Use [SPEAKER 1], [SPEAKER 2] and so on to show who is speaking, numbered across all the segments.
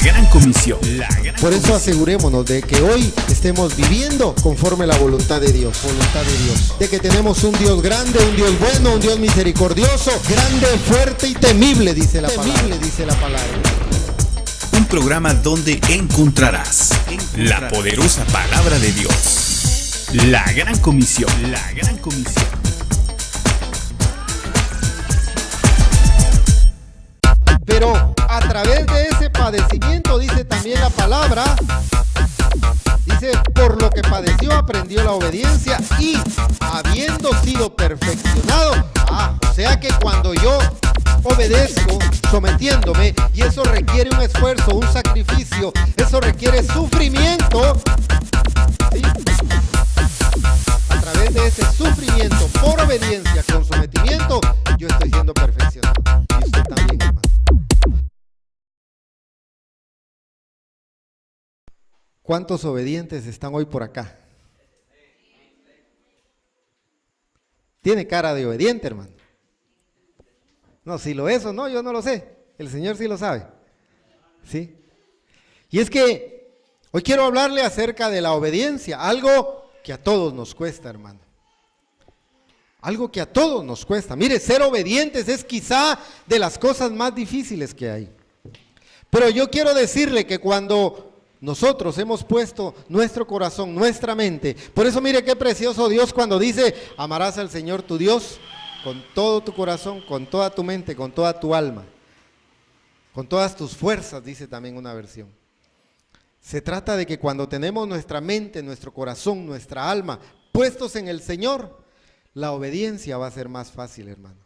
[SPEAKER 1] gran comisión.
[SPEAKER 2] Por eso asegurémonos de que hoy estemos viviendo conforme a la voluntad de Dios. De que tenemos un Dios grande, un Dios bueno, un Dios misericordioso, grande, fuerte y temible, dice la palabra.
[SPEAKER 1] Un programa donde encontrarás la poderosa palabra de Dios. La gran comisión.
[SPEAKER 2] Pero a través de ese padecimiento, dice también la palabra, dice, por lo que padeció aprendió la obediencia y habiendo sido perfeccionado. O sea que cuando yo obedezco, sometiéndome, y eso requiere un esfuerzo, un sacrificio, eso requiere sufrimiento, ¿sí? A través de ese sufrimiento, por obediencia, con sometimiento, yo estoy siendo perfeccionado. Y usted también, hermano. ¿Cuántos obedientes están hoy por acá? Tiene cara de obediente, hermano. No, si lo es o no, yo no lo sé. El Señor sí lo sabe. ¿Sí? Y es que hoy quiero hablarle acerca de la obediencia, algo que a todos nos cuesta, hermano. Algo que a todos nos cuesta. Mire, ser obedientes es quizá de las cosas más difíciles que hay. Pero yo quiero decirle que cuando nosotros hemos puesto nuestro corazón, nuestra mente, por eso mire qué precioso Dios cuando dice, amarás al Señor tu Dios con todo tu corazón, con toda tu mente, con toda tu alma, con todas tus fuerzas, dice también una versión. Se trata de que cuando tenemos nuestra mente, nuestro corazón, nuestra alma puestos en el Señor, la obediencia va a ser más fácil, hermano.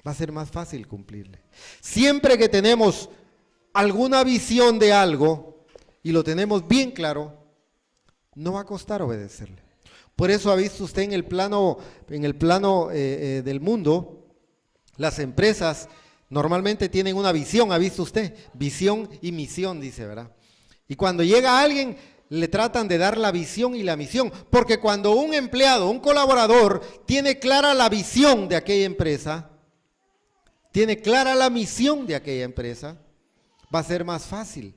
[SPEAKER 2] Va a ser más fácil cumplirle. Siempre que tenemos alguna visión de algo y lo tenemos bien claro, no va a costar obedecerle. Por eso ha visto usted en el plano del mundo, las empresas normalmente tienen una visión, ha visto usted, visión y misión, dice, ¿verdad? Y cuando llega alguien, le tratan de dar la visión y la misión, porque cuando un empleado, un colaborador, tiene clara la visión de aquella empresa, tiene clara la misión de aquella empresa, va a ser más fácil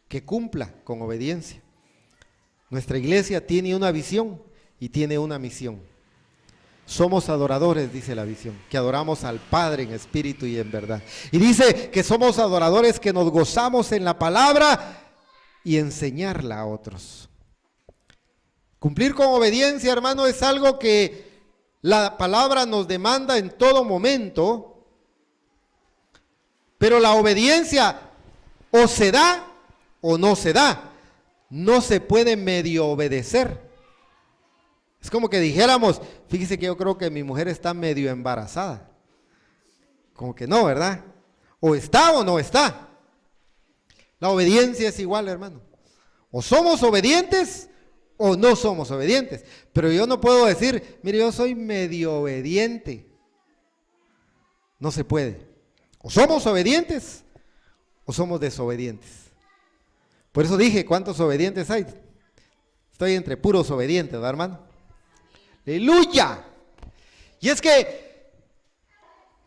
[SPEAKER 2] que cumpla con obediencia. Nuestra iglesia tiene una visión y tiene una misión. Somos adoradores, dice la visión, que adoramos al Padre en espíritu y en verdad. Y dice que somos adoradores que nos gozamos en la palabra y enseñarla a otros. Cumplir con obediencia, hermano, es algo que la palabra nos demanda en todo momento, pero la obediencia o se da o no se da. No se puede medio obedecer. Es como que dijéramos, fíjese que yo creo que mi mujer está medio embarazada. Como que no, ¿verdad? O está o no está. La obediencia es igual, hermano. O somos obedientes o no somos obedientes. Pero yo no puedo decir, mire, yo soy medio obediente. No se puede. O somos obedientes o somos desobedientes. Por eso dije, ¿cuántos obedientes hay? Estoy entre puros obedientes, ¿verdad, hermano? ¡Aleluya! Y es que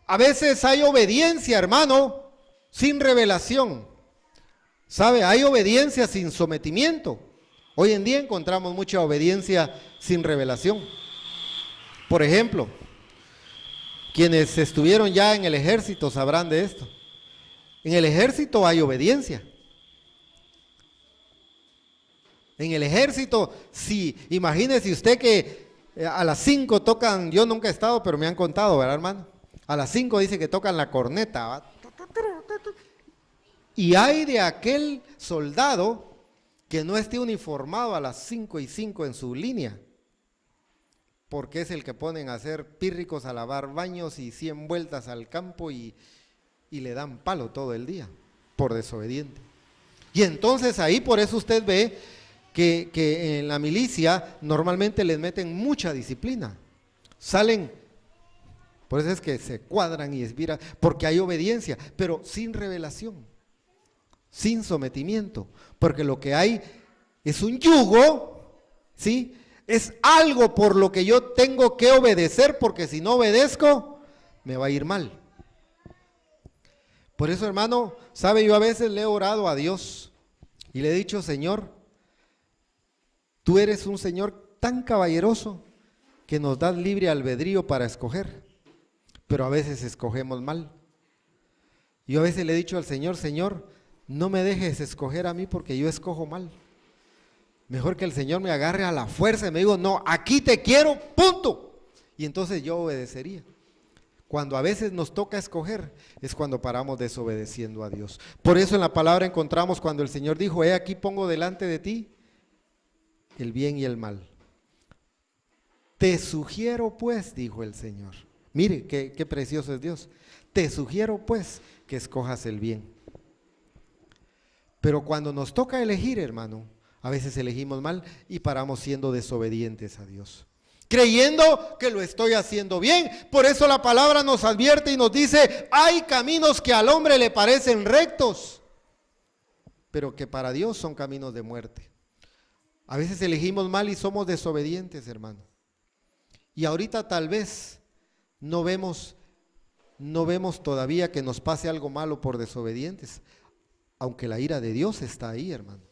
[SPEAKER 2] a veces hay obediencia, hermano, sin revelación. ¿Sabe? Hay obediencia sin sometimiento. Hoy en día encontramos mucha obediencia sin revelación. Por ejemplo, quienes estuvieron ya en el ejército sabrán de esto. En el ejército hay obediencia. En el ejército, sí, imagínese usted que a las 5 tocan, yo nunca he estado, pero me han contado, ¿verdad, hermano? A las 5 dice que tocan la corneta, ¿va? Y hay de aquel soldado que no esté uniformado a las 5:05 en su línea, porque es el que ponen a hacer pírricos, a lavar baños y 100 vueltas al campo y le dan palo todo el día, por desobediente. Y entonces ahí por eso usted ve que en la milicia normalmente les meten mucha disciplina. Salen, por eso es que se cuadran y esviran, porque hay obediencia, pero sin revelación, sin sometimiento, porque lo que hay es un yugo, ¿sí? Es algo por lo que yo tengo que obedecer, porque si no obedezco, me va a ir mal. Por eso, hermano, sabe, yo a veces le he orado a Dios y le he dicho: Señor, tú eres un Señor tan caballeroso que nos das libre albedrío para escoger, pero a veces escogemos mal. Yo a veces le he dicho al Señor: Señor, no me dejes escoger a mí porque yo escojo mal. Mejor que el Señor me agarre a la fuerza y me diga: no, aquí te quiero, punto. Y entonces yo obedecería. Cuando a veces nos toca escoger, es cuando paramos desobedeciendo a Dios. Por eso en la palabra encontramos cuando el Señor dijo: he aquí pongo delante de ti el bien y el mal. Te sugiero pues, dijo el Señor. Mire, qué precioso es Dios. Te sugiero pues que escojas el bien. Pero cuando nos toca elegir, hermano, a veces elegimos mal y paramos siendo desobedientes a Dios, creyendo que lo estoy haciendo bien. Por eso la palabra nos advierte y nos dice: hay caminos que al hombre le parecen rectos, pero que para Dios son caminos de muerte. A veces elegimos mal y somos desobedientes, hermano. Y ahorita tal vez no vemos todavía que nos pase algo malo por desobedientes, aunque la ira de Dios está ahí, hermano.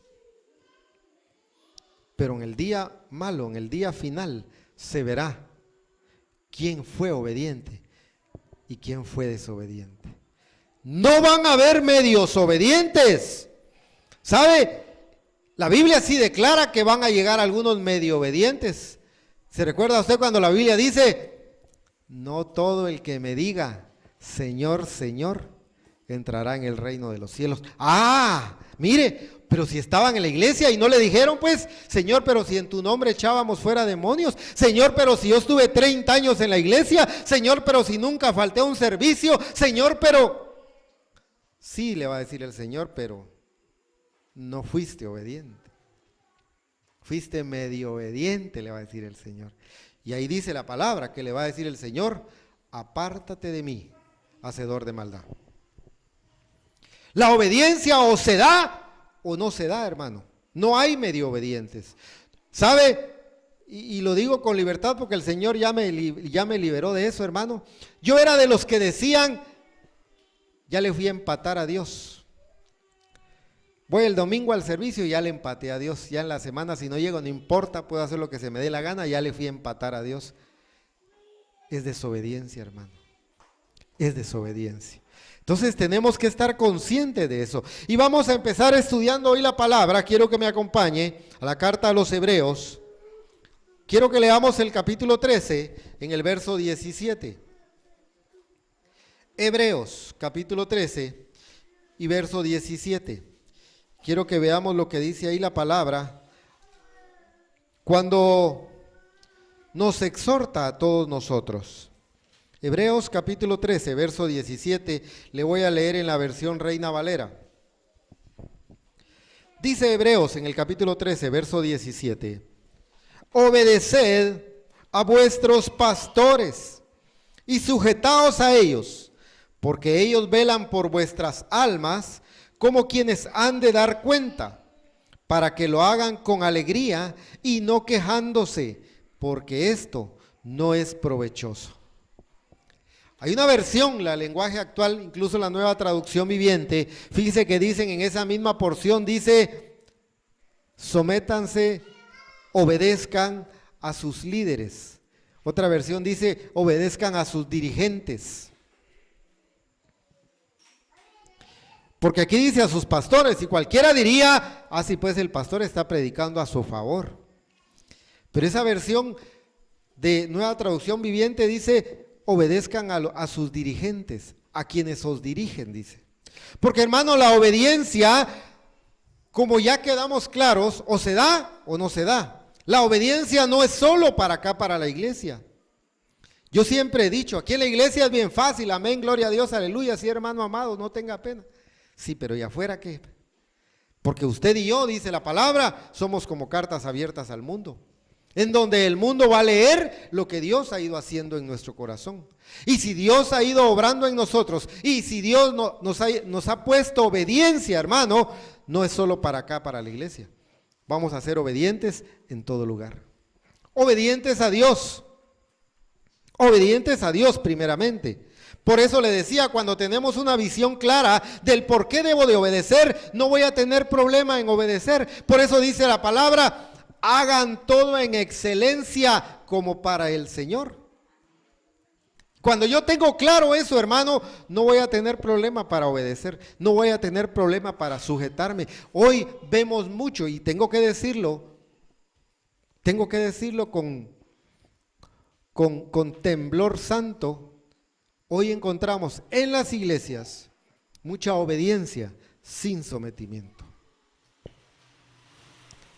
[SPEAKER 2] Pero en el día malo, en el día final, se verá quién fue obediente y quién fue desobediente. No van a haber medios obedientes. ¿Sabe? La Biblia sí declara que van a llegar algunos medio obedientes. ¿Se recuerda usted cuando la Biblia dice: no todo el que me diga Señor, Señor, entrará en el reino de los cielos? Mire, pero si estaban en la iglesia y no le dijeron, pues: Señor, pero si en tu nombre echábamos fuera demonios. Señor, pero si yo estuve 30 años en la iglesia. Señor, pero si nunca falté a un servicio. Señor, pero... Sí, le va a decir el Señor, pero no fuiste obediente. Fuiste medio obediente, le va a decir el Señor. Y ahí dice la palabra que le va a decir el Señor: apártate de mí, hacedor de maldad. La obediencia o se da o no se da, hermano. No hay medio obedientes. ¿Sabe? Y lo digo con libertad porque el Señor ya me liberó de eso, hermano. Yo era de los que decían: ya le fui a empatar a Dios. Voy el domingo al servicio y ya le empaté a Dios. Ya en la semana, si no llego, no importa, puedo hacer lo que se me dé la gana, ya le fui a empatar a Dios. Es desobediencia, hermano. Es desobediencia. Entonces tenemos que estar conscientes de eso. Y vamos a empezar estudiando hoy la palabra. Quiero que me acompañe a la carta a los Hebreos. Quiero que leamos el capítulo 13 en el verso 17. Hebreos, capítulo 13 y verso 17. Quiero que veamos lo que dice ahí la palabra cuando nos exhorta a todos nosotros. Hebreos capítulo 13, verso 17, le voy a leer en la versión Reina Valera. Dice Hebreos en el capítulo 13, verso 17: obedeced a vuestros pastores y sujetaos a ellos, porque ellos velan por vuestras almas como quienes han de dar cuenta, para que lo hagan con alegría y no quejándose, porque esto no es provechoso. Hay una versión, la lenguaje actual, incluso la Nueva Traducción Viviente, fíjese que dicen en esa misma porción, dice: sométanse, obedezcan a sus líderes. Otra versión dice: obedezcan a sus dirigentes. Porque aquí dice a sus pastores, y cualquiera diría: sí, pues el pastor está predicando a su favor. Pero esa versión de Nueva Traducción Viviente dice: obedezcan a sus dirigentes, a quienes os dirigen, dice. Porque, hermano, la obediencia, como ya quedamos claros, o se da o no se da. La obediencia no es solo para acá, para la iglesia. Yo siempre he dicho, aquí en la iglesia es bien fácil, amén, gloria a Dios, aleluya, sí, hermano amado, no tenga pena. Sí, pero ¿y afuera qué? Porque usted y yo, dice la palabra, somos como cartas abiertas al mundo, en donde el mundo va a leer lo que Dios ha ido haciendo en nuestro corazón. Y si Dios ha ido obrando en nosotros, y si Dios nos ha puesto obediencia, hermano, no es solo para acá, para la iglesia. Vamos a ser obedientes en todo lugar. Obedientes a Dios primeramente. Por eso le decía, cuando tenemos una visión clara del por qué debo de obedecer, no voy a tener problema en obedecer. Por eso dice la palabra, hagan todo en excelencia como para el Señor. Cuando yo tengo claro eso, hermano, no voy a tener problema para obedecer, no voy a tener problema para sujetarme. Hoy vemos mucho, y tengo que decirlo con temblor santo. Hoy encontramos en las iglesias mucha obediencia sin sometimiento.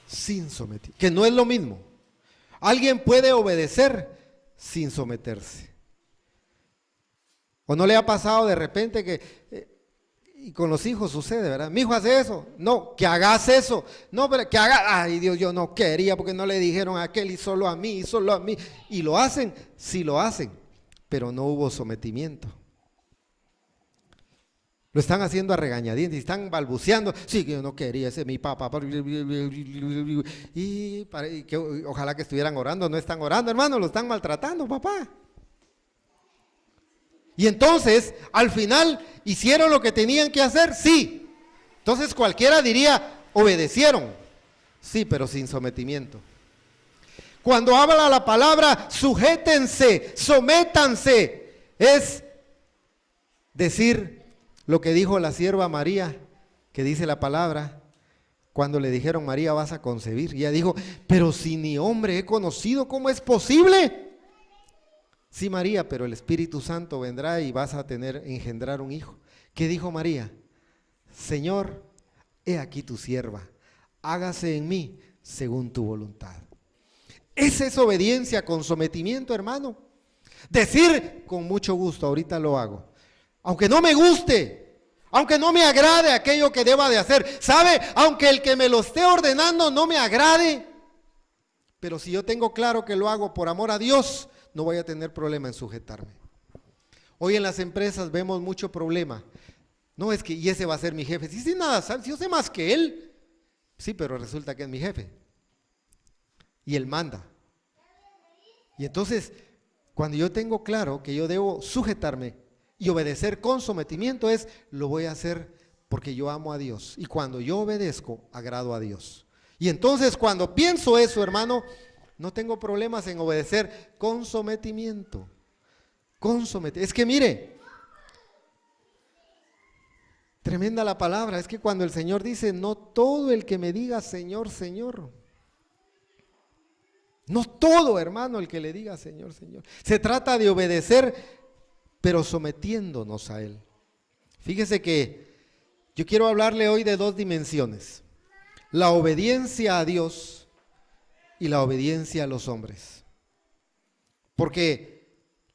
[SPEAKER 2] Sin sometimiento, que no es lo mismo. Alguien puede obedecer sin someterse. ¿O no le ha pasado de repente que, y con los hijos sucede, ¿verdad? Mi hijo hace eso, no, que hagas eso, no, pero que haga, ay Dios, yo no quería porque no le dijeron a aquel y solo a mí, y lo hacen, sí lo hacen, pero no hubo sometimiento. Lo están haciendo a regañadientes, están balbuceando, sí que yo no quería, ese es mi papá, y que, ojalá que estuvieran orando, no están orando, hermano, lo están maltratando, papá. Y entonces, al final, ¿hicieron lo que tenían que hacer? Sí. Entonces cualquiera diría, obedecieron. Sí, pero sin sometimiento. Cuando habla la palabra, sujétense, sométanse, es decir lo que dijo la sierva María, que dice la palabra, cuando le dijeron, María, vas a concebir. Y ella dijo, pero si ni hombre he conocido, ¿cómo es posible? Sí, María, pero el Espíritu Santo vendrá y vas a engendrar un hijo. ¿Qué dijo María? Señor, he aquí tu sierva, hágase en mí según tu voluntad. Esa es obediencia con sometimiento, hermano. Decir con mucho gusto, ahorita lo hago. Aunque no me guste, aunque no me agrade aquello que deba de hacer. ¿Sabe? Aunque el que me lo esté ordenando no me agrade. Pero si yo tengo claro que lo hago por amor a Dios, no voy a tener problema en sujetarme. Hoy en las empresas vemos mucho problema. No es que, y ese va a ser mi jefe. Si nada, si yo sé más que él, sí, pero resulta que es mi jefe. Y él manda. Y entonces, cuando yo tengo claro que yo debo sujetarme y obedecer con sometimiento, lo voy a hacer porque yo amo a Dios. Y cuando yo obedezco, agrado a Dios. Y entonces, cuando pienso eso, hermano, no tengo problemas en obedecer con sometimiento. Es que mire, tremenda la palabra. Es que cuando el Señor dice, no todo el que me diga Señor, Señor. No todo, hermano, el que le diga Señor, Señor. Se trata de obedecer, pero sometiéndonos a Él. Fíjese que yo quiero hablarle hoy de dos dimensiones. La obediencia a Dios y la obediencia a los hombres. Porque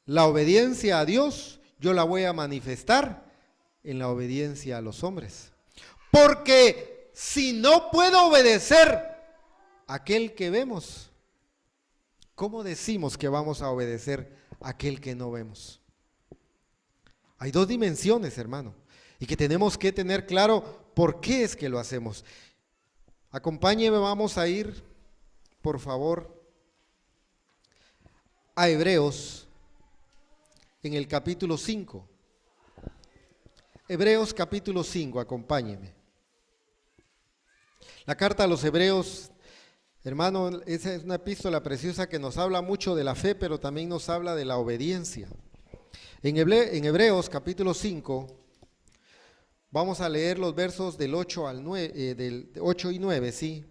[SPEAKER 2] la obediencia a Dios yo la voy a manifestar en la obediencia a los hombres. Porque si no puedo obedecer a aquel que vemos, ¿cómo decimos que vamos a obedecer a aquel que no vemos? Hay dos dimensiones, hermano, y que tenemos que tener claro por qué es que lo hacemos. Acompáñeme, vamos a ir, por favor, a Hebreos, en el capítulo 5. Hebreos capítulo 5, acompáñeme. La carta a los Hebreos, hermano, esa es una epístola preciosa que nos habla mucho de la fe, pero también nos habla de la obediencia. En Hebreos capítulo 5, vamos a leer los versos del 8 al 9, del 8 y 9, ¿sí?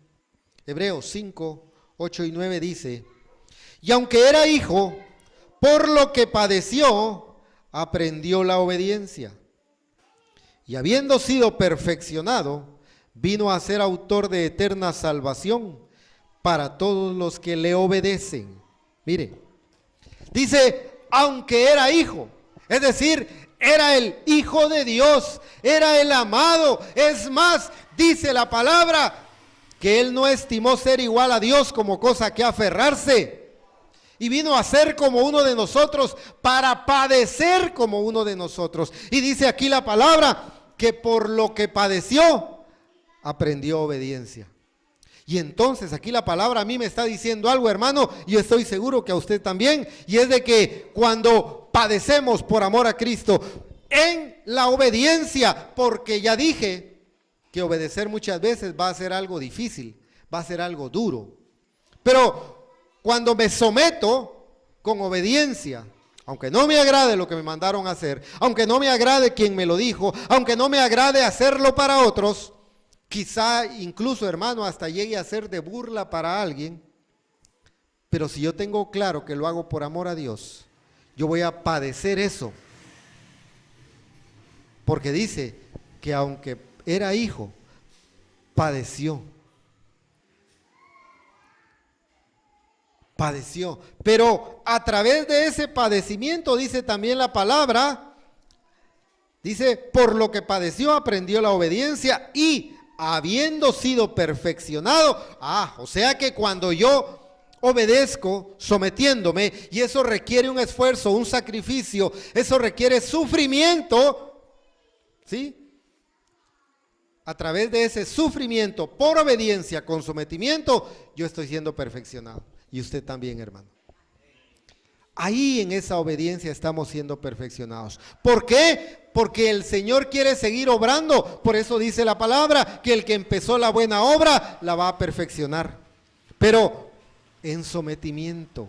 [SPEAKER 2] Hebreos 5, 8 y 9 dice, y aunque era hijo, por lo que padeció, aprendió la obediencia. Y habiendo sido perfeccionado, vino a ser autor de eterna salvación para todos los que le obedecen. Mire, dice, aunque era hijo, es decir, era el Hijo de Dios, era el amado. Es más, dice la palabra, que él no estimó ser igual a Dios como cosa que aferrarse, y vino a ser como uno de nosotros, para padecer como uno de nosotros. Y dice aquí la palabra, que por lo que padeció, aprendió obediencia. Y entonces aquí la palabra a mí me está diciendo algo, hermano, y estoy seguro que a usted también, y es de que cuando padecemos por amor a Cristo en la obediencia, porque ya dije que obedecer muchas veces va a ser algo difícil, va a ser algo duro. Pero cuando me someto con obediencia, aunque no me agrade lo que me mandaron a hacer, aunque no me agrade quien me lo dijo, aunque no me agrade hacerlo para otros, quizá incluso, hermano, hasta llegue a ser de burla para alguien, pero si yo tengo claro que lo hago por amor a Dios, yo voy a padecer eso. Porque dice que aunque era hijo, padeció. Padeció. Pero a través de ese padecimiento, dice también la palabra, dice, por lo que padeció aprendió la obediencia y habiendo sido perfeccionado. O sea que cuando yo obedezco sometiéndome, y eso requiere un esfuerzo, un sacrificio, eso requiere sufrimiento, ¿sí? A través de ese sufrimiento por obediencia con sometimiento, yo estoy siendo perfeccionado. Y usted también, hermano. Ahí en esa obediencia estamos siendo perfeccionados. ¿Por qué? Porque el Señor quiere seguir obrando. Por eso dice la palabra que el que empezó la buena obra la va a perfeccionar. Pero en sometimiento.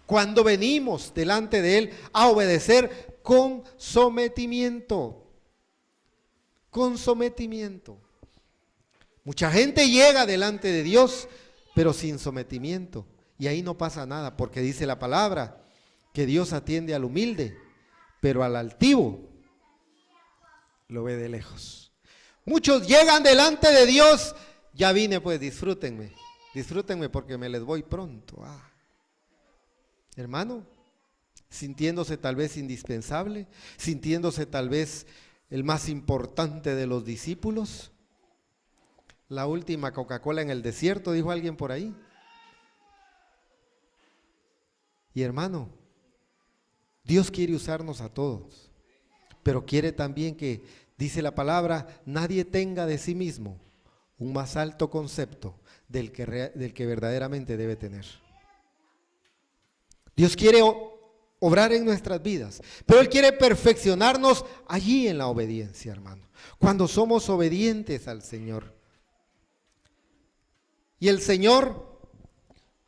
[SPEAKER 2] Cuando venimos delante de Él a obedecer con sometimiento. Con sometimiento. Mucha gente llega delante de Dios, pero sin sometimiento. Y ahí no pasa nada, porque dice la palabra que Dios atiende al humilde, pero al altivo lo ve de lejos. Muchos llegan delante de Dios, ya vine, pues disfrútenme porque me les voy pronto. Hermano, sintiéndose tal vez indispensable, sintiéndose tal vez el más importante de los discípulos. La última Coca-Cola en el desierto, dijo alguien por ahí. Y hermano, Dios quiere usarnos a todos, pero quiere también que, dice la palabra, nadie tenga de sí mismo un más alto concepto del que verdaderamente debe tener. Dios quiere obrar en nuestras vidas, pero Él quiere perfeccionarnos allí en la obediencia, hermano, cuando somos obedientes al Señor. Y el Señor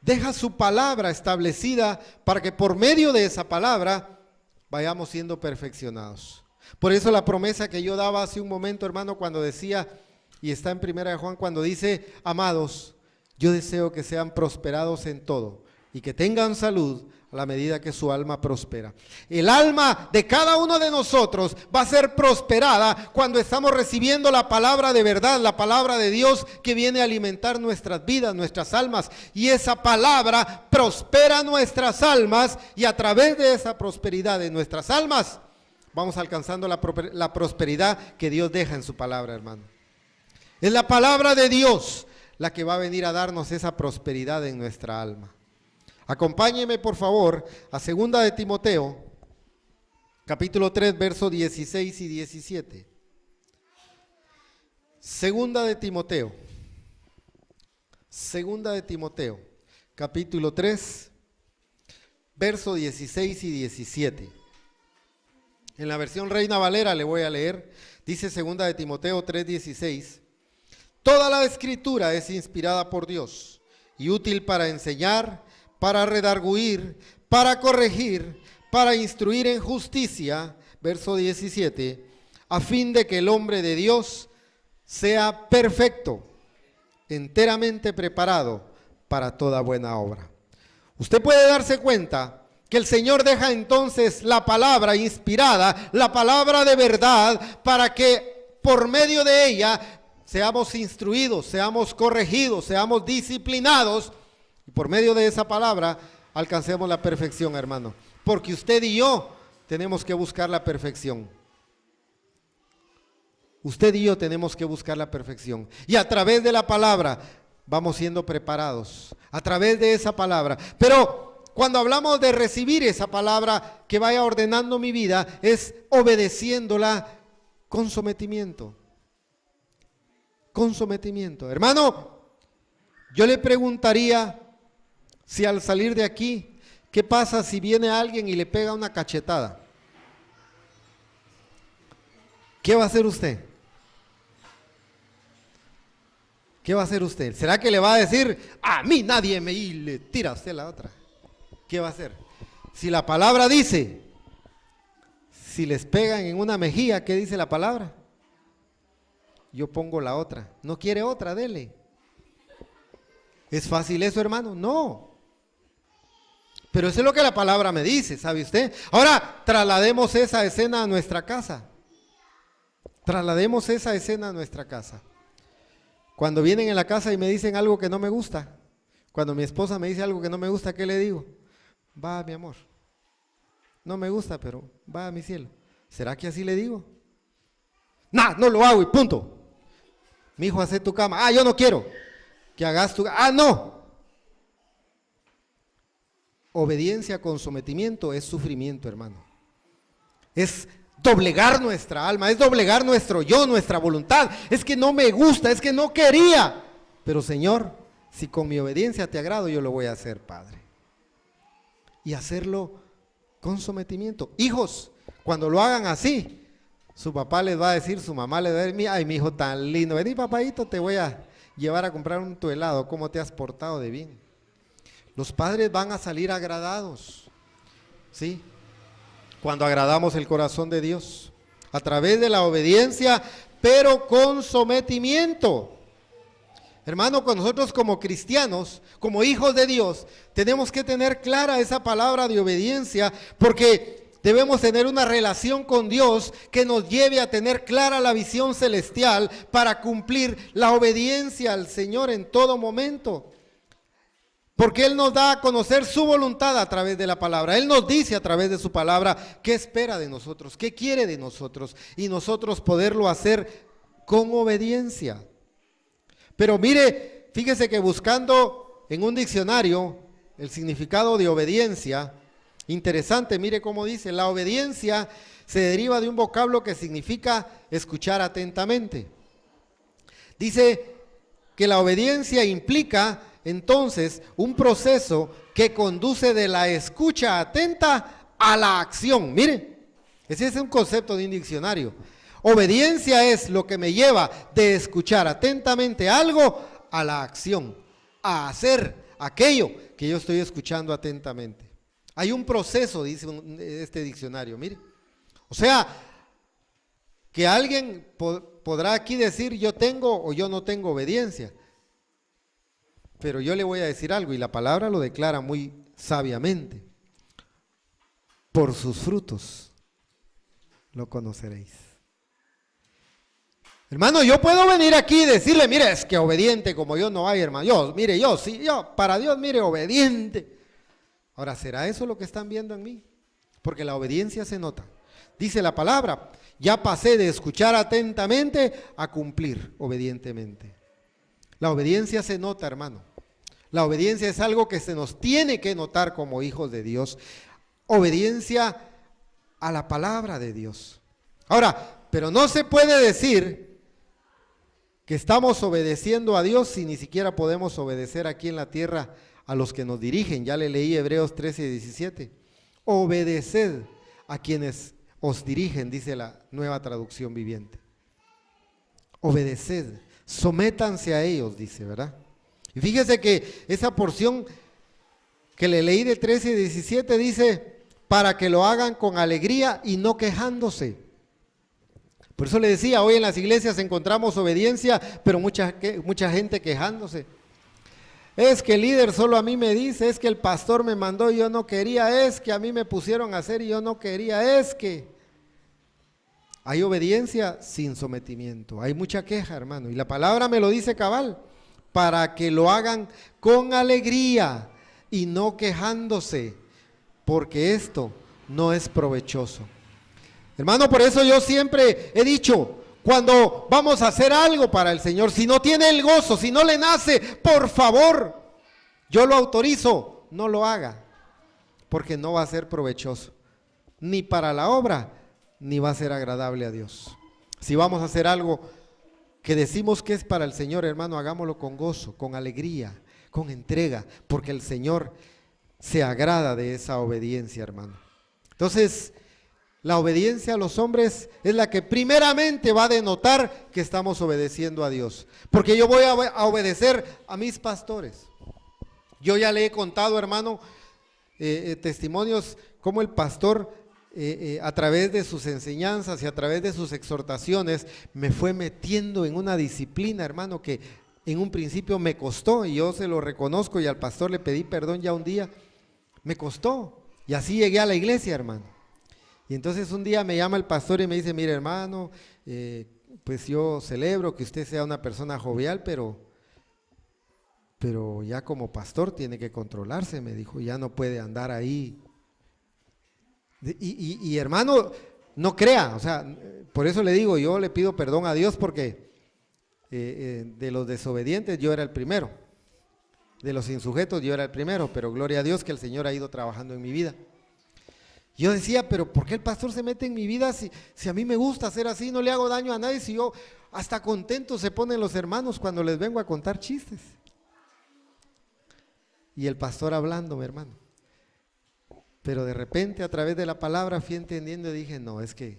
[SPEAKER 2] deja su palabra establecida para que por medio de esa palabra vayamos siendo perfeccionados. Por eso la promesa que yo daba hace un momento, hermano, cuando decía, y está en 1 Juan, cuando dice, amados, yo deseo que sean prosperados en todo y que tengan salud a la medida que su alma prospera. El alma de cada uno de nosotros va a ser prosperada cuando estamos recibiendo la palabra de verdad, la palabra de Dios que viene a alimentar nuestras vidas, nuestras almas. Y esa palabra prospera nuestras almas y a través de esa prosperidad de nuestras almas vamos alcanzando la prosperidad que Dios deja en su palabra, hermano. Es la palabra de Dios la que va a venir a darnos esa prosperidad en nuestra alma. Acompáñeme por favor a 2 de Timoteo, capítulo 3, versos 16 y 17. 2 de Timoteo, capítulo 3, versos 16 y 17. En la versión Reina Valera le voy a leer, dice 2 de Timoteo 3, 16. Toda la escritura es inspirada por Dios y útil para enseñar, para redarguir, para corregir, para instruir en justicia, verso 17, a fin de que el hombre de Dios sea perfecto, enteramente preparado para toda buena obra. Usted puede darse cuenta que el Señor deja entonces la palabra inspirada, la palabra de verdad, para que por medio de ella seamos instruidos, seamos corregidos, seamos disciplinados. Y por medio de esa palabra alcancemos la perfección, hermano. Porque usted y yo tenemos que buscar la perfección. Usted y yo tenemos que buscar la perfección. Y a través de la palabra vamos siendo preparados. A través de esa palabra. Pero cuando hablamos de recibir esa palabra que vaya ordenando mi vida, es obedeciéndola con sometimiento. Con sometimiento. Hermano, yo le preguntaría, si al salir de aquí ¿Qué pasa si viene alguien y le pega una cachetada? ¿Qué va a hacer usted? ¿Qué va a hacer usted? ¿Será que le va a decir, a mí nadie me, y le tira a usted la otra? ¿Qué va a hacer? Si la palabra dice, si les pegan en una mejilla, ¿qué dice la palabra? Yo pongo la otra. ¿No quiere otra? Dele. ¿Es fácil eso, hermano? No. Pero eso es lo que la palabra me dice, ¿sabe usted? Ahora, traslademos esa escena a nuestra casa. Traslademos esa escena a nuestra casa. Cuando vienen en la casa y me dicen algo que no me gusta, cuando mi esposa me dice algo que no me gusta, ¿qué le digo? Va, mi amor. No me gusta, pero va, mi cielo. ¿Será que así le digo? No, no lo hago y punto. Mi hijo, hace tu cama. Ah, yo no quiero que hagas tu... Ah, no. Obediencia con sometimiento es sufrimiento, hermano. Es doblegar nuestra alma, es doblegar nuestro yo, nuestra voluntad. Es que no me gusta, es que no quería. Pero Señor, si con mi obediencia te agrado, yo lo voy a hacer, Padre. Y hacerlo con sometimiento. Hijos, cuando lo hagan así, su papá les va a decir, su mamá les va a decir, ay, mi hijo tan lindo, vení papadito, te voy a llevar a comprar tu helado, ¿cómo te has portado de bien? Los padres van a salir agradados, ¿sí? Cuando agradamos el corazón de Dios, a través de la obediencia, pero con sometimiento. Hermano, con nosotros como cristianos, como hijos de Dios, tenemos que tener clara esa palabra de obediencia, porque debemos tener una relación con Dios que nos lleve a tener clara la visión celestial para cumplir la obediencia al Señor en todo momento. Porque Él nos da a conocer su voluntad a través de la palabra. Él nos dice a través de su palabra qué espera de nosotros, qué quiere de nosotros, y nosotros poderlo hacer con obediencia. Pero mire, fíjese que buscando en un diccionario el significado de obediencia, interesante, mire cómo dice, la obediencia se deriva de un vocablo que significa escuchar atentamente. Dice que la obediencia implica entonces un proceso que conduce de la escucha atenta a la acción. Mire, ese es un concepto de un diccionario. Obediencia es lo que me lleva de escuchar atentamente algo a la acción, a hacer aquello que yo estoy escuchando atentamente. Hay un proceso, dice este diccionario, mire. O sea, que alguien podrá aquí decir yo tengo o yo no tengo obediencia. Pero yo le voy a decir algo, y la palabra lo declara muy sabiamente. Por sus frutos lo conoceréis. Hermano, yo puedo venir aquí y decirle, mire, es que obediente como yo no hay, hermano. Yo, para Dios, mire, obediente. Ahora, ¿será eso lo que están viendo en mí? Porque la obediencia se nota. Dice la palabra, ya pasé de escuchar atentamente a cumplir obedientemente. La obediencia se nota, hermano. La obediencia es algo que se nos tiene que notar como hijos de Dios. Obediencia a la palabra de Dios. Ahora, pero no se puede decir que estamos obedeciendo a Dios si ni siquiera podemos obedecer aquí en la tierra a los que nos dirigen. Ya le leí Hebreos 13:17. Obedeced a quienes os dirigen, dice la Nueva Traducción Viviente. Obedeced, sométanse a ellos, dice, ¿verdad? Y fíjese que esa porción que le leí de 13 y 17 dice, para que lo hagan con alegría y no quejándose. Por eso le decía, hoy en las iglesias encontramos obediencia, pero mucha gente quejándose. Es que el líder solo a mí me dice, es que el pastor me mandó y yo no quería, es que a mí me pusieron a hacer y yo no quería, es que... Hay obediencia sin sometimiento, hay mucha queja, hermano, y la palabra me lo dice cabal. Para que lo hagan con alegría y no quejándose, porque esto no es provechoso. Hermano, por eso yo siempre he dicho, cuando vamos a hacer algo para el Señor, si no tiene el gozo, si no le nace, por favor, yo lo autorizo, no lo haga, porque no va a ser provechoso, ni para la obra, ni va a ser agradable a Dios. Si vamos a hacer algo que decimos que es para el Señor, hermano, hagámoslo con gozo, con alegría, con entrega, porque el Señor se agrada de esa obediencia, hermano. Entonces, la obediencia a los hombres es la que primeramente va a denotar que estamos obedeciendo a Dios. Porque yo voy a obedecer a mis pastores. Yo ya le he contado, hermano, testimonios como el pastor, a través de sus enseñanzas y a través de sus exhortaciones, me fue metiendo en una disciplina, hermano, que en un principio me costó, y yo se lo reconozco, y al pastor le pedí perdón ya un día, me costó, y así llegué a la iglesia, hermano. Y entonces un día me llama el pastor y me dice, mire, hermano, pues yo celebro que usted sea una persona jovial, pero ya como pastor tiene que controlarse, me dijo, ya no puede andar ahí. Y hermano, no crea, o sea, por eso le digo, yo le pido perdón a Dios porque de los desobedientes yo era el primero, de los insujetos yo era el primero, pero gloria a Dios que el Señor ha ido trabajando en mi vida. Yo decía, pero ¿por qué el pastor se mete en mi vida si a mí me gusta hacer así, no le hago daño a nadie, si yo hasta contento se ponen los hermanos cuando les vengo a contar chistes? Y el pastor hablándome, hermano. Pero de repente a través de la palabra fui entendiendo y dije, no, es que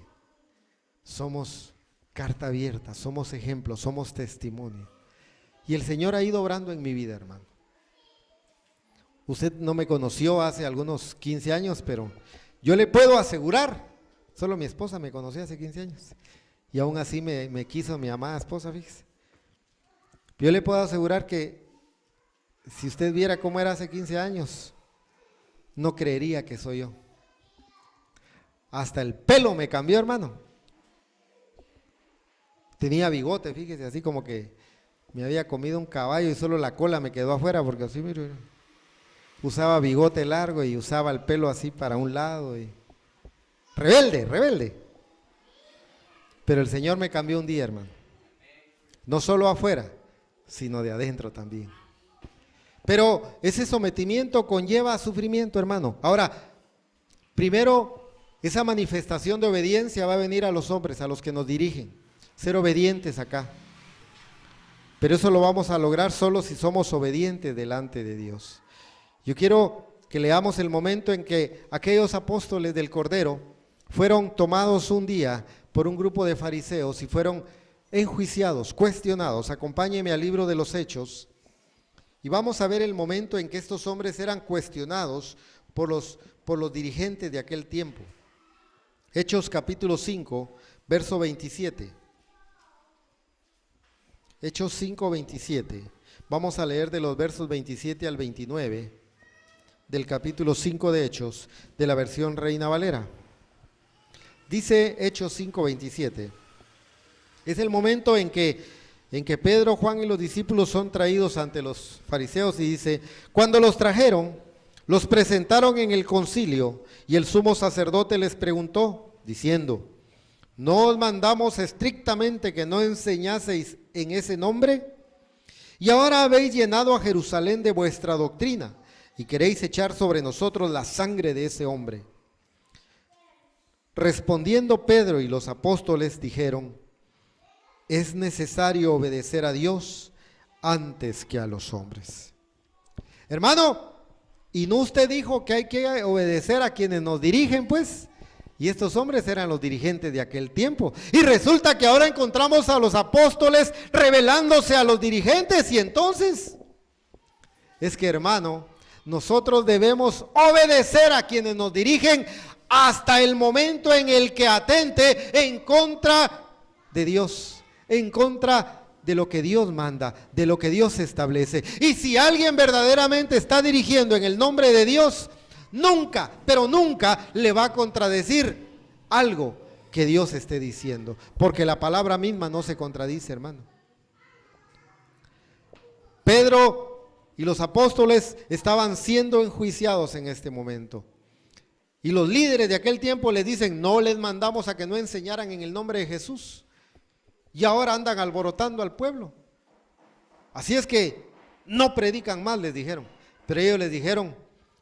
[SPEAKER 2] somos carta abierta, somos ejemplo, somos testimonio. Y el Señor ha ido obrando en mi vida, hermano. Usted no me conoció hace algunos 15 años, pero yo le puedo asegurar, solo mi esposa me conoció hace 15 años. Y aún así me quiso mi amada esposa, fíjese. Yo le puedo asegurar que si usted viera cómo era hace 15 años, no creería que soy yo. Hasta el pelo me cambió, hermano. Tenía bigote, fíjese, así como que me había comido un caballo y solo la cola me quedó afuera, porque así, mire, usaba bigote largo y usaba el pelo así para un lado. Y rebelde. Pero el Señor me cambió un día, hermano. No solo afuera, sino de adentro también. Pero ese sometimiento conlleva sufrimiento, hermano. Ahora, primero, esa manifestación de obediencia va a venir a los hombres, a los que nos dirigen. Ser obedientes acá. Pero eso lo vamos a lograr solo si somos obedientes delante de Dios. Yo quiero que leamos el momento en que aquellos apóstoles del Cordero fueron tomados un día por un grupo de fariseos y fueron enjuiciados, cuestionados. Acompáñeme al libro de los Hechos y vamos a ver el momento en que estos hombres eran cuestionados por los dirigentes de aquel tiempo. Hechos capítulo 5, verso 27. Hechos 5, 27. Vamos a leer de los versos 27 al 29 del capítulo 5 de Hechos, de la versión Reina Valera. Dice Hechos 5, 27. Es el momento en que Pedro, Juan y los discípulos son traídos ante los fariseos y dice, cuando los trajeron, los presentaron en el concilio y el sumo sacerdote les preguntó, diciendo, ¿no os mandamos estrictamente que no enseñaseis en ese nombre? Y ahora habéis llenado a Jerusalén de vuestra doctrina y queréis echar sobre nosotros la sangre de ese hombre. Respondiendo Pedro y los apóstoles dijeron, es necesario obedecer a Dios antes que a los hombres. Hermano, ¿y no usted dijo que hay que obedecer a quienes nos dirigen, pues? Y estos hombres eran los dirigentes de aquel tiempo. Y resulta que ahora encontramos a los apóstoles revelándose a los dirigentes. Y entonces, es que hermano, nosotros debemos obedecer a quienes nos dirigen hasta el momento en el que atente en contra de Dios, en contra de lo que Dios manda, de lo que Dios establece. Y si alguien verdaderamente está dirigiendo en el nombre de Dios, nunca, pero nunca le va a contradecir algo que Dios esté diciendo, porque la palabra misma no se contradice, hermano. Pedro y los apóstoles estaban siendo enjuiciados en este momento. Y los líderes de aquel tiempo les dicen, no les mandamos a que no enseñaran en el nombre de Jesús. Y ahora andan alborotando al pueblo. Así es que no predican más, les dijeron. Pero ellos les dijeron,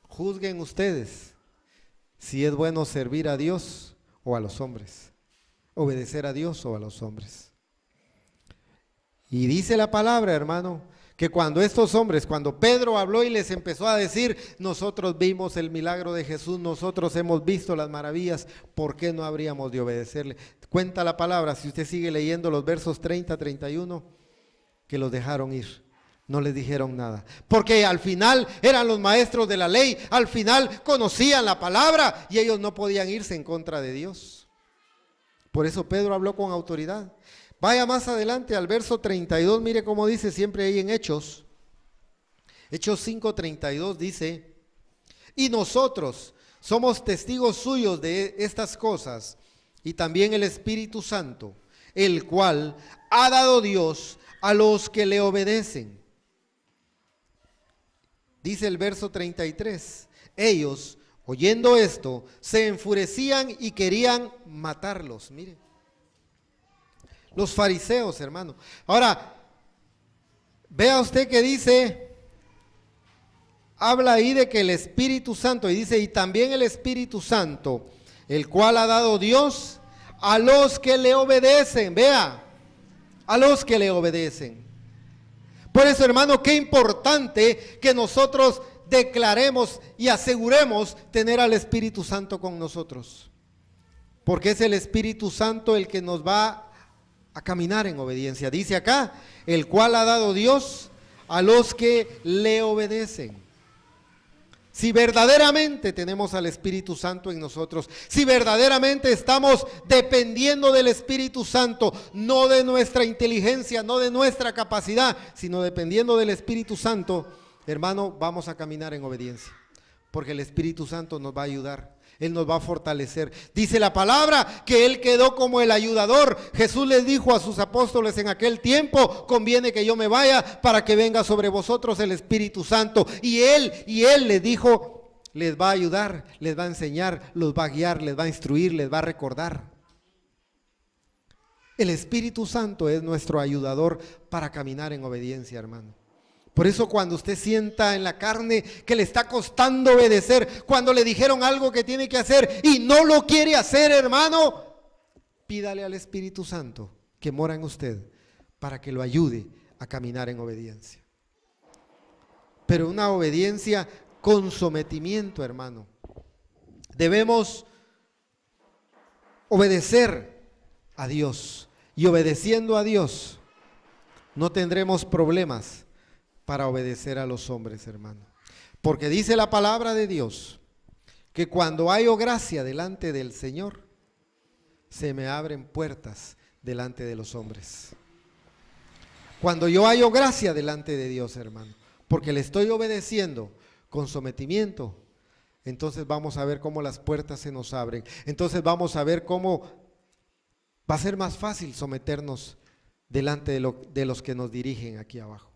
[SPEAKER 2] juzguen ustedes si es bueno servir a Dios o a los hombres, obedecer a Dios o a los hombres. Y dice la palabra, hermano, que cuando estos hombres, cuando Pedro habló y les empezó a decir, nosotros vimos el milagro de Jesús, nosotros hemos visto las maravillas, ¿por qué no habríamos de obedecerle? Cuenta la palabra, si usted sigue leyendo los versos 30, 31, que los dejaron ir. No les dijeron nada, porque al final eran los maestros de la ley, al final conocían la palabra y ellos no podían irse en contra de Dios. Por eso Pedro habló con autoridad. Vaya más adelante al verso 32, mire cómo dice siempre ahí en Hechos. Hechos 5:32 dice, y nosotros somos testigos suyos de estas cosas, y también el Espíritu Santo, el cual ha dado Dios a los que le obedecen. Dice el verso 33, ellos, oyendo esto, se enfurecían y querían matarlos. Mire, los fariseos, hermano. Ahora, vea usted que dice, habla ahí de que el Espíritu Santo, y dice, y también el Espíritu Santo, el cual ha dado Dios a los que le obedecen. Vea, a los que le obedecen. Por eso, hermano, qué importante que nosotros declaremos y aseguremos tener al Espíritu Santo con nosotros. Porque es el Espíritu Santo el que nos va a caminar en obediencia. Dice acá, el cual ha dado Dios a los que le obedecen. Si verdaderamente tenemos al Espíritu Santo en nosotros, si verdaderamente estamos dependiendo del Espíritu Santo, no de nuestra inteligencia, no de nuestra capacidad, sino dependiendo del Espíritu Santo, hermano, vamos a caminar en obediencia, porque el Espíritu Santo nos va a ayudar. Él nos va a fortalecer. Dice la palabra que Él quedó como el ayudador. Jesús les dijo a sus apóstoles en aquel tiempo, conviene que yo me vaya para que venga sobre vosotros el Espíritu Santo. Y Él les dijo, les va a ayudar, les va a enseñar, los va a guiar, les va a instruir, les va a recordar. El Espíritu Santo es nuestro ayudador para caminar en obediencia, hermano. Por eso cuando usted sienta en la carne que le está costando obedecer, cuando le dijeron algo que tiene que hacer y no lo quiere hacer, hermano, pídale al Espíritu Santo que mora en usted para que lo ayude a caminar en obediencia. Pero una obediencia con sometimiento, hermano. Debemos obedecer a Dios, y obedeciendo a Dios no tendremos problemas para obedecer a los hombres, hermano. Porque dice la palabra de Dios que cuando hallo gracia delante del Señor, se me abren puertas delante de los hombres. Cuando yo hallo gracia delante de Dios, hermano, porque le estoy obedeciendo con sometimiento, entonces vamos a ver cómo las puertas se nos abren. Entonces vamos a ver cómo va a ser más fácil someternos delante de los que nos dirigen aquí abajo.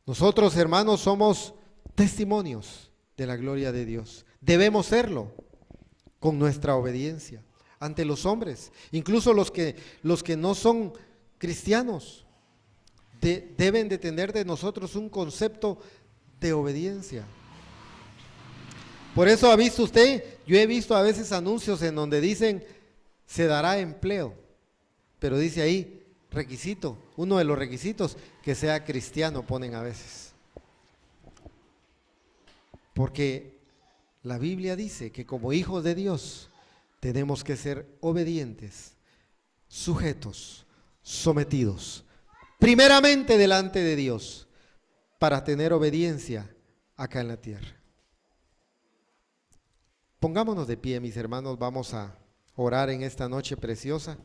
[SPEAKER 2] Nosotros, hermanos, somos testimonios de la gloria de Dios. Debemos serlo con nuestra obediencia ante los hombres, incluso los que no son cristianos, deben de tener de nosotros un concepto de obediencia. Por eso ha visto usted, yo he visto a veces anuncios en donde dicen, se dará empleo, pero dice ahí, requisito, uno de los requisitos, que sea cristiano, ponen a veces. Porque la Biblia dice que como hijos de Dios tenemos que ser obedientes, sujetos, sometidos, primeramente delante de Dios, para tener obediencia acá en la tierra. Pongámonos de pie, mis hermanos, vamos a orar en esta noche preciosa,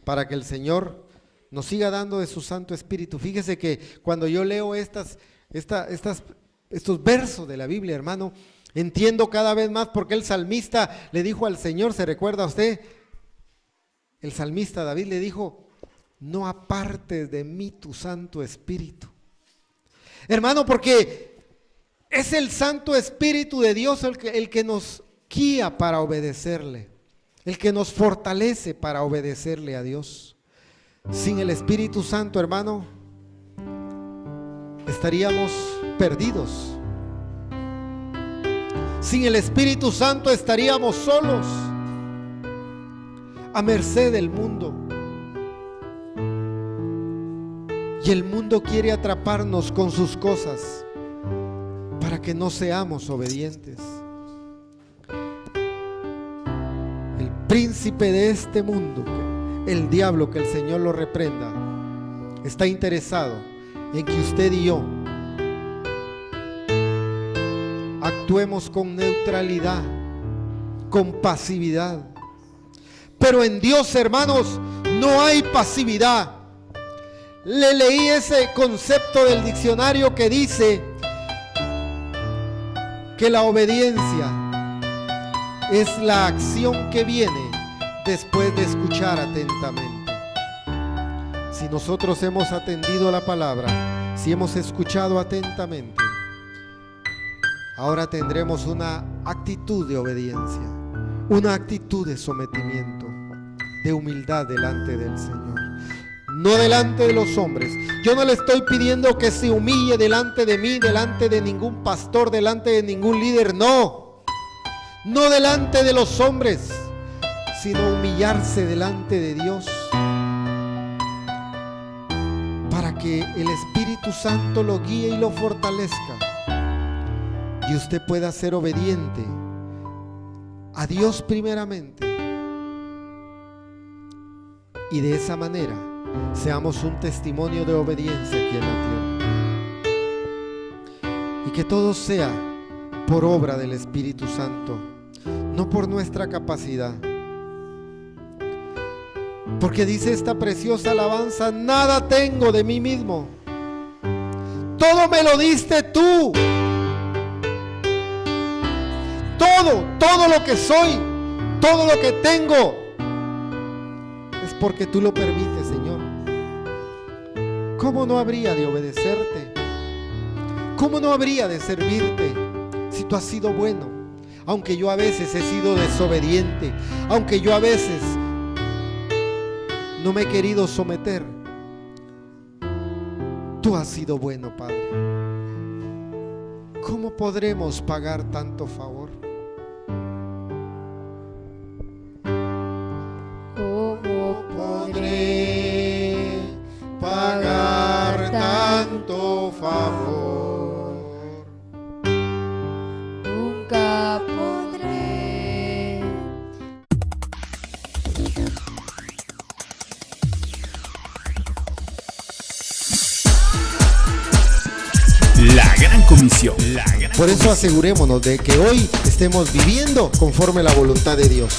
[SPEAKER 2] para que el Señor nos siga dando de su Santo Espíritu. Fíjese que cuando yo leo estos versos de la Biblia, hermano, entiendo cada vez más porque el salmista le dijo al Señor, ¿se recuerda usted? El salmista David le dijo, no apartes de mí tu Santo Espíritu. Hermano, porque es el Santo Espíritu de Dios el que nos guía para obedecerle, el que nos fortalece para obedecerle a Dios. Sin el Espíritu Santo, hermano, estaríamos perdidos. Sin el Espíritu Santo estaríamos solos, a merced del mundo. Y el mundo quiere atraparnos con sus cosas para que no seamos obedientes. El príncipe de este mundo, el diablo, que el Señor lo reprenda, está interesado en que usted y yo actuemos con neutralidad, con pasividad. Pero en Dios, hermanos, no hay pasividad. Le leí ese concepto del diccionario que dice que la obediencia es la acción que viene después de escuchar atentamente. Si nosotros hemos atendido la palabra, si hemos escuchado atentamente, ahora tendremos una actitud de obediencia, una actitud de sometimiento, de humildad delante del Señor, no delante de los hombres. Yo no le estoy pidiendo que se humille delante de mí, delante de ningún pastor, delante de ningún líder, no delante de los hombres, sino humillarse delante de Dios, para que el Espíritu Santo lo guíe y lo fortalezca, y usted pueda ser obediente a Dios primeramente, y de esa manera seamos un testimonio de obediencia aquí en la tierra, y que todo sea por obra del Espíritu Santo, no por nuestra capacidad. Porque dice esta preciosa alabanza: nada tengo de mí mismo, todo me lo diste tú. Todo lo que soy, todo lo que tengo, es porque tú lo permites, Señor. ¿Cómo no habría de obedecerte? ¿Cómo no habría de servirte si tú has sido bueno? Aunque yo a veces he sido desobediente, aunque yo a veces no me he querido someter, tú has sido bueno, Padre. ¿Cómo podremos pagar tanto favor?
[SPEAKER 3] ¿Cómo podré pagar tanto favor? Nunca podré.
[SPEAKER 1] La Gran Comisión.
[SPEAKER 2] Por eso asegurémonos de que hoy estemos viviendo conforme a la voluntad de Dios,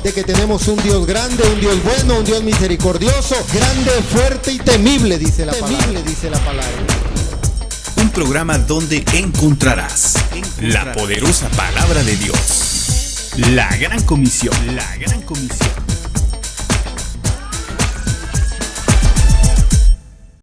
[SPEAKER 2] de que tenemos un Dios grande, un Dios bueno, un Dios misericordioso, grande, fuerte y temible, dice la palabra.
[SPEAKER 1] Un programa donde encontrarás la poderosa palabra de Dios. La Gran Comisión. La Gran Comisión.